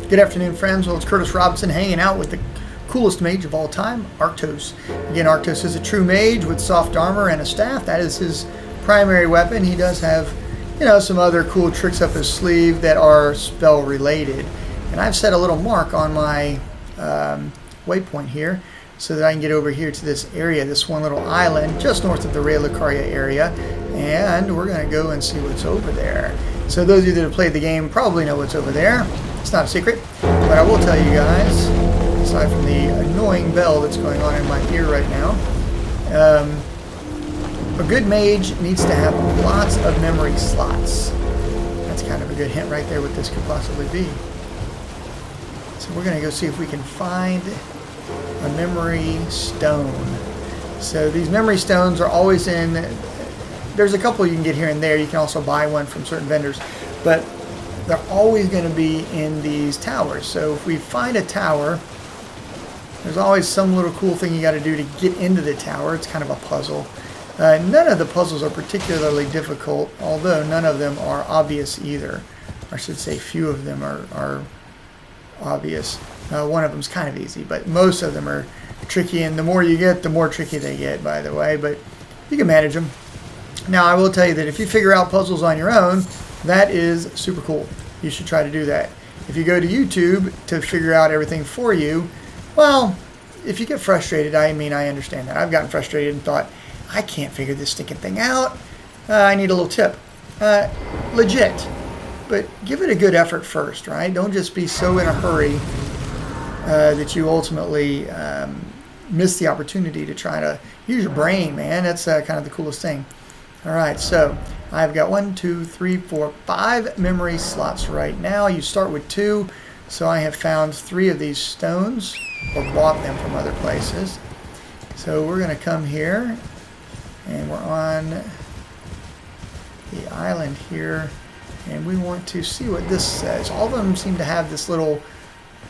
Good afternoon, friends. Well, it's Curtis Robinson hanging out with the coolest mage of all time, Arctos. Again, Arctos is a true mage with soft armor and a staff. That is his primary weapon. He does have, some other cool tricks up his sleeve that are spell related. And I've set a little mark on my waypoint here so that I can get over here to this area, this one little island just north of the Ray Lucaria area. And we're going to go and see what's over there. So those of you that have played the game probably know what's over there. It's not a secret, but I will tell you guys, aside from the annoying bell that's going on in my ear right now, a good mage needs to have lots of memory slots. That's kind of a good hint right there what this could possibly be. So we're going to go see if we can find a memory stone. So these memory stones are always in... There's a couple you can get here and there. You can also buy one from certain vendors. But they're always going to be in these towers. So if we find a tower, there's always some little cool thing you got to do to get into the tower. It's kind of a puzzle. None of the puzzles are particularly difficult, although none of them are obvious either. I should say few of them are obvious. One of them's kind of easy, but most of them are tricky, and the more you get, the more tricky they get, by the way, but you can manage them. Now, I will tell you that if you figure out puzzles on your own, that is super cool. You should try to do that. If you go to YouTube to figure out everything for you, well, if you get frustrated, I understand that. I've gotten frustrated and thought, I can't figure this stinking thing out. I need a little tip. Legit. But give it a good effort first, right? Don't just be so in a hurry that you ultimately miss the opportunity to try to use your brain, man. That's kind of the coolest thing. All right, so I've got 1, 2, 3, 4, 5 memory slots right now. You start with 2, so I have found 3 of these stones, or bought them from other places. So we're going to come here, and we're on the island here, and we want to see what this says. All of them seem to have this little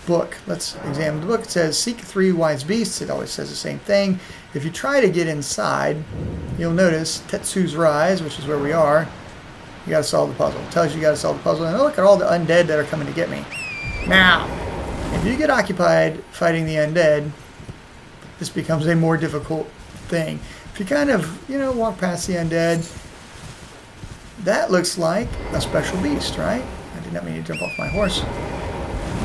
book. Let's examine the book. It says, seek 3 wise beasts. It always says the same thing. If you try to get inside, you'll notice Testu's Rise, which is where we are. You got to solve the puzzle. It tells you got to solve the puzzle. And look at all the undead that are coming to get me. Now, if you get occupied fighting the undead, this becomes a more difficult thing. If you kind of, walk past the undead, that looks like a special beast, right? I did not mean to jump off my horse.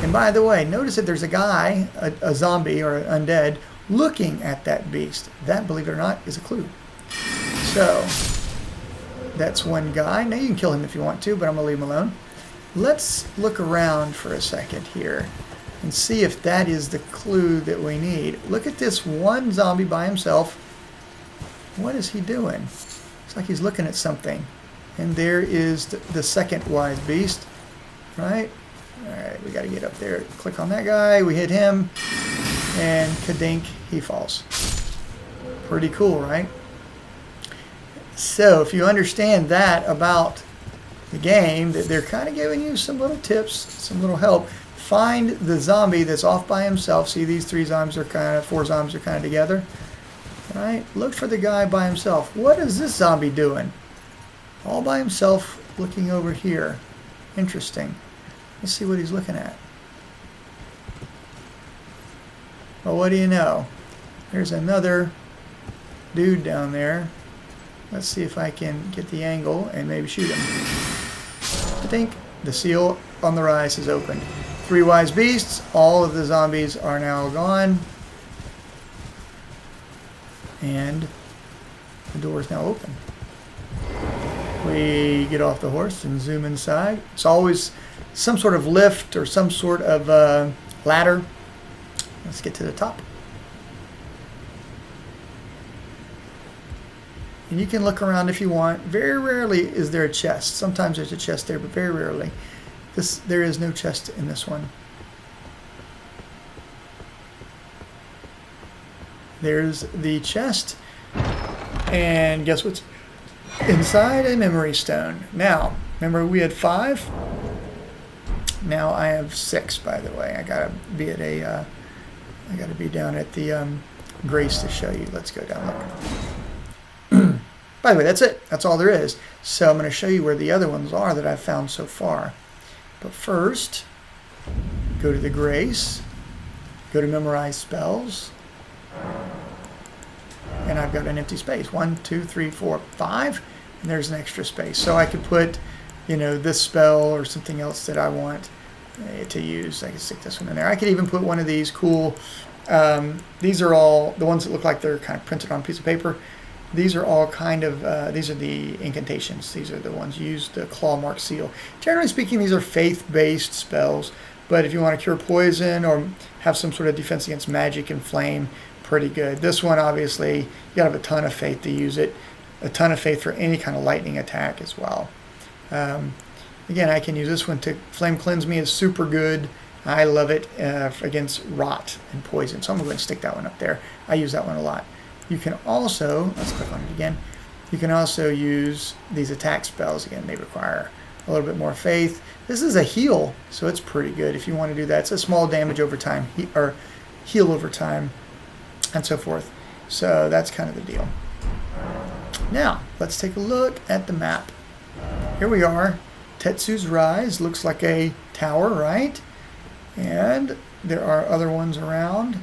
And by the way, notice that there's a guy, a zombie or an undead, looking at that beast. That, believe it or not, is a clue. So, that's one guy. Now you can kill him if you want to, but I'm going to leave him alone. Let's look around for a second here and see if that is the clue that we need. Look at this one zombie by himself. What is he doing? Looks like he's looking at something. And there is the second wise beast, right? All right, we got to get up there. Click on that guy. We hit him. And kadink, he falls. Pretty cool, right? So if you understand that about the game, that they're kind of giving you some little tips, some little help. Find the zombie that's off by himself. See, these 4 zombies are kind of together. All right, look for the guy by himself. What is this zombie doing? All by himself, looking over here. Interesting. Let's see what he's looking at. Well, what do you know? There's another dude down there. Let's see if I can get the angle and maybe shoot him. I think the seal on the rise is opened. 3 wise beasts. All of the zombies are now gone. And the door is now open. We get off the horse and zoom inside. It's always some sort of lift or some sort of ladder. Let's get to the top. And you can look around if you want. Very rarely is there a chest. Sometimes there's a chest there, but very rarely. There is no chest in this one. There's the chest. And guess what's inside? A memory stone. Now, remember we had 5? Now I have 6, by the way. I gotta be at I got to be down at the Grace to show you. Let's go down look. By the way, that's it. That's all there is. So I'm going to show you where the other ones are that I've found so far. But first, go to the Grace, go to Memorize Spells, and I've got an empty space. 1, 2, 3, 4, 5, and there's an extra space. So I could put, you know, this spell or something else that I want to use. I can stick this one in there. I could even put one of these cool, these are all the ones that look like they're kind of printed on a piece of paper. These are all kind of, these are the incantations. These are the ones used, the claw mark seal. Generally speaking, these are faith-based spells, but if you want to cure poison or have some sort of defense against magic and flame, pretty good. This one, obviously, you gotta have a ton of faith to use it, a ton of faith for any kind of lightning attack as well. Again, I can use this one to flame cleanse me. Is super good. I love it against rot and poison. So I'm going to stick that one up there. I use that one a lot. You can also, let's click on it again. You can also use these attack spells. Again, they require a little bit more faith. This is a heal, so it's pretty good if you want to do that. It's a small damage over time, or heal over time, and so forth. So that's kind of the deal. Now, let's take a look at the map. Here we are. Testu's Rise looks like a tower, right? And there are other ones around.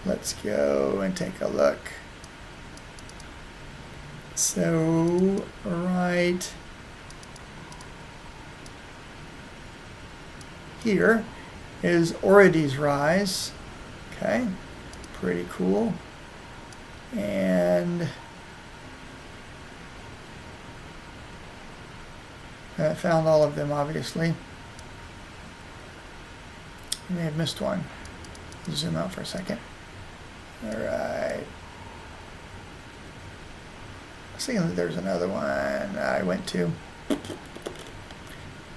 Let's go and take a look. So, right here is Oridi's Rise. Okay, pretty cool. And I found all of them, obviously. I may have missed one. Zoom out for a second. Alright. I was thinking that there's another one I went to.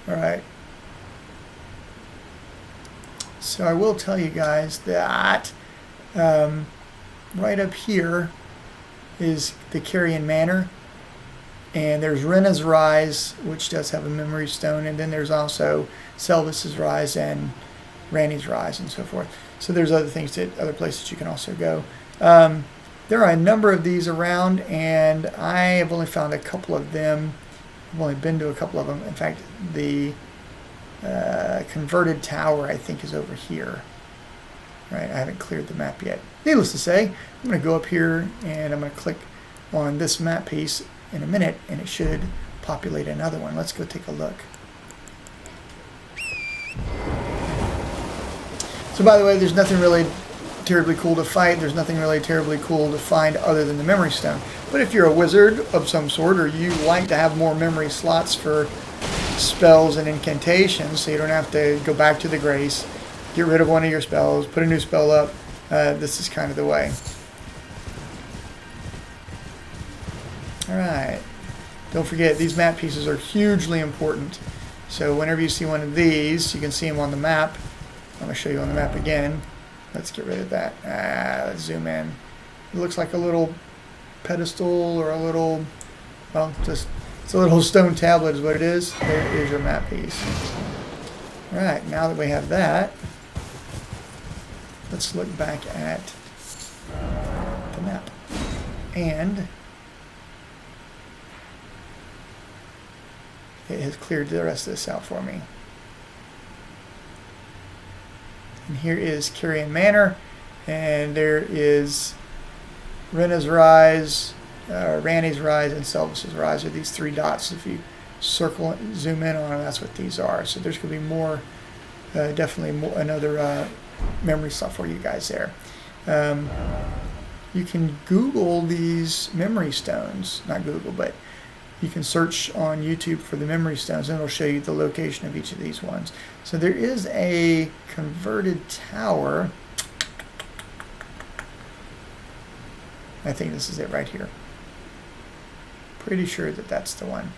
Alright. So I will tell you guys that right up here is the Carrion Manor. And there's Rena's Rise, which does have a memory stone, and then there's also Selvis's Rise and Ranni's Rise and so forth. So there's other things that other places you can also go. There are a number of these around, and I have only found a couple of them. I've only been to a couple of them. In fact, the converted tower, I think, is over here. Right? I haven't cleared the map yet. Needless to say, I'm going to go up here and I'm going to click on this map piece in a minute, and it should populate another one. Let's go take a look. So by the way, there's nothing really terribly cool to fight. There's nothing really terribly cool to find other than the memory stone. But if you're a wizard of some sort, or you like to have more memory slots for spells and incantations, so you don't have to go back to the Grace, get rid of one of your spells, put a new spell up, this is kind of the way. Alright, don't forget these map pieces are hugely important. So whenever you see one of these, you can see them on the map. I'm going to show you on the map again. Let's get rid of that. Let's zoom in. It looks like a little pedestal or a little, well, just, it's a little stone tablet is what it is. There is your map piece. Alright, now that we have that, let's look back at the map. And it has cleared the rest of this out for me. And here is Carrion Manor, and there is Rena's Rise, Ranni's Rise, and Selvis's Rise. Are these three dots? If you circle, zoom in on them, that's what these are. So there's going to be more, definitely more, another memory slot for you guys there. You can Google these memory stones, not Google, but you can search on YouTube for the memory stones, and it'll show you the location of each of these ones. So there is a converted tower. I think this is it right here. Pretty sure that that's the one.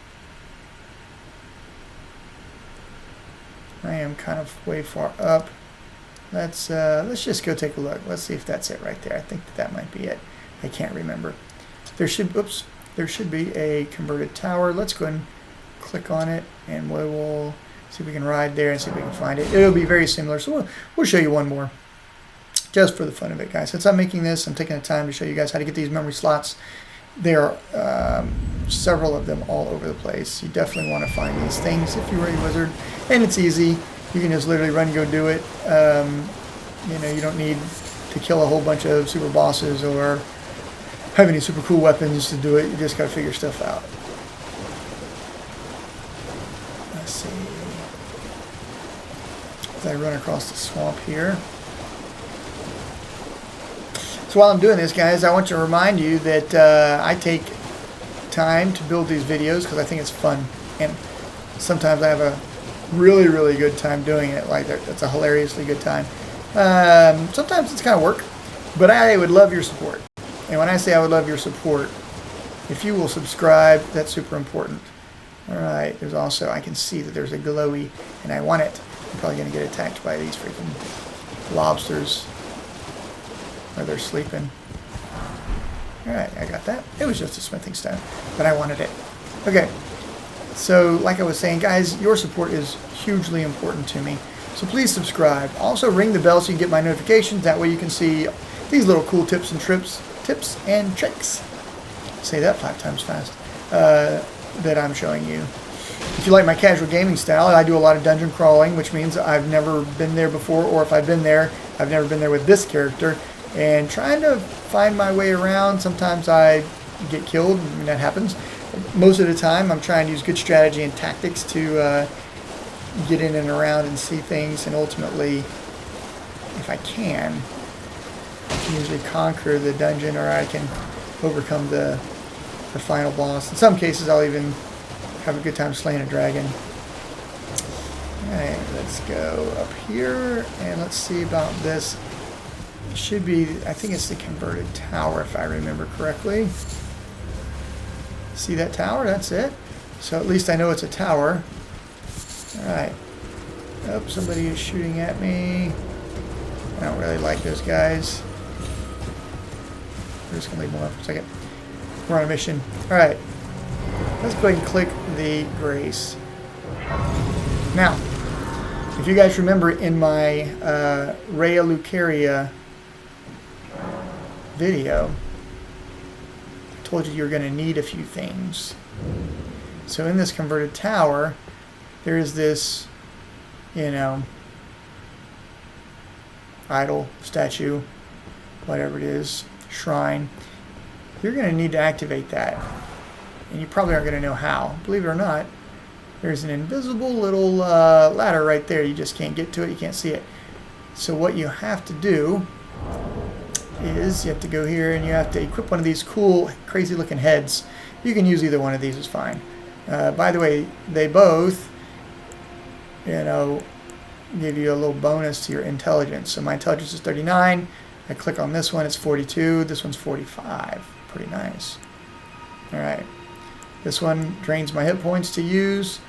I am kind of way far up. Let's just go take a look. Let's see if that's it right there. I think that might be it. I can't remember. There should, oops. There should be a converted tower. Let's go ahead and click on it, and we will see if we can ride there and see if we can find it. It'll be very similar, so we'll show you one more, just for the fun of it, guys. Since I'm making this, I'm taking the time to show you guys how to get these memory slots. There are several of them all over the place. You definitely want to find these things if you're a wizard, and it's easy. You can just literally run and go do it. You know, you don't need to kill a whole bunch of super bosses or have any super cool weapons to do it. You just gotta figure stuff out. Let's see. As I run across the swamp here. So while I'm doing this, guys, I want to remind you that I take time to build these videos because I think it's fun. And sometimes I have a really, really good time doing it. Like, that's a hilariously good time. Sometimes it's kind of work, but I would love your support. And when I say I would love your support, if you will subscribe, that's super important. All right, there's also, I can see that there's a glowy, and I want it. I'm probably going to get attacked by these freaking lobsters. Or they're sleeping. All right, I got that. It was just a smithing stone, but I wanted it. Okay, so like I was saying, guys, your support is hugely important to me. So please subscribe. Also ring the bell so you get my notifications. That way you can see these little cool tips and tricks say that 5 times fast, that I'm showing you. If you like my casual gaming style, I do a lot of dungeon crawling, which means I've never been there before, or if I've been there, I've never been there with this character, and trying to find my way around. Sometimes I get killed, and that happens. Most of the time, I'm trying to use good strategy and tactics to get in and around and see things, and ultimately, if I can usually conquer the dungeon, or I can overcome the final boss. In some cases, I'll even have a good time slaying a dragon. Alright, let's go up here, and let's see about this. It should be, I think it's the converted tower, if I remember correctly. See that tower? That's it. So at least I know it's a tower. Alright. Oh, somebody is shooting at me. I don't really like those guys. We're just going to leave them alone for a second. We're on a mission. Alright. Let's go ahead and click the Grace. Now, if you guys remember in my Rhea Lucaria video, I told you you're going to need a few things. So in this converted tower, there is this, you know, idol, statue, whatever it is, shrine. You're going to need to activate that. And you probably aren't going to know how. Believe it or not, there's an invisible little ladder right there. You just can't get to it. You can't see it. So what you have to do is you have to go here and you have to equip one of these cool, crazy looking heads. You can use either one of these, is fine. By the way, they both, you know, give you a little bonus to your intelligence. So my intelligence is 39. I click on this one, it's 42. This one's 45. Pretty nice. Alright. This one drains my hit points to use.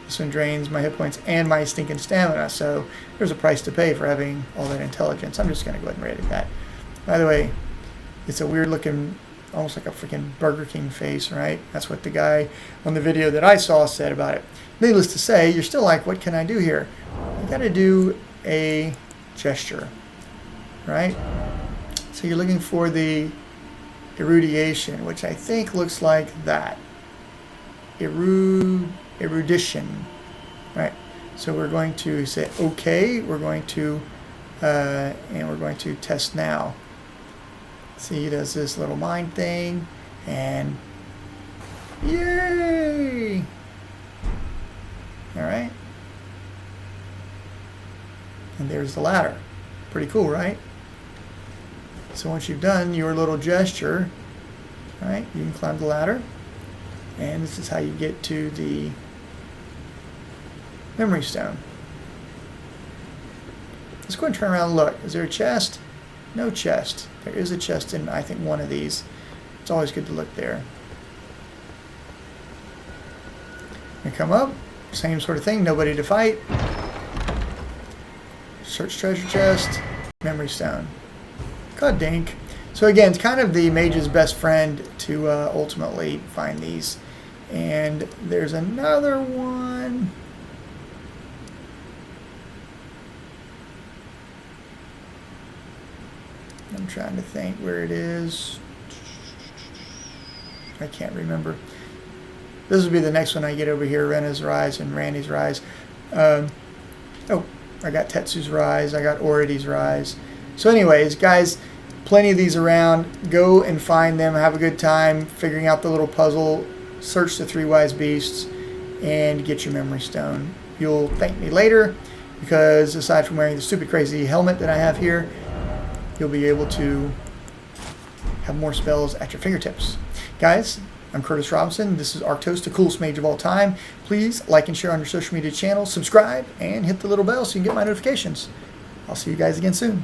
This one drains my hit points and my stinking stamina. So there's a price to pay for having all that intelligence. I'm just going to go ahead and raid that. By the way, it's a weird looking, almost like a freaking Burger King face, right? That's what the guy on the video that I saw said about it. Needless to say, you're still like, what can I do here? You got to do a gesture, right? So you're looking for the erudition, which I think looks like that. Erudition, right? So we're going to say okay. We're going to and we're going to test now. See, he does this little mind thing, and yay! All right, and there's the ladder. Pretty cool, right? So once you've done your little gesture, all right, you can climb the ladder. And this is how you get to the memory stone. Let's go and turn around and look. Is there a chest? No chest. There is a chest in, I think, one of these. It's always good to look there. You come up, same sort of thing, nobody to fight. Search treasure chest, memory stone. God dink. So again, it's kind of the mage's best friend to ultimately find these. And there's another one. I'm trying to think where it is. I can't remember. This will be the next one I get over here, Rena's Rise and Randy's Rise. Oh, I got Tetsu's Rise. I got Ority's Rise. So anyways, guys, plenty of these around. Go and find them. Have a good time figuring out the little puzzle. Search the 3 wise beasts and get your memory stone. You'll thank me later because aside from wearing the stupid crazy helmet that I have here, you'll be able to have more spells at your fingertips. Guys, I'm Curtis Robinson. This is Arctos, the coolest mage of all time. Please like and share on your social media channels, subscribe, and hit the little bell so you can get my notifications. I'll see you guys again soon.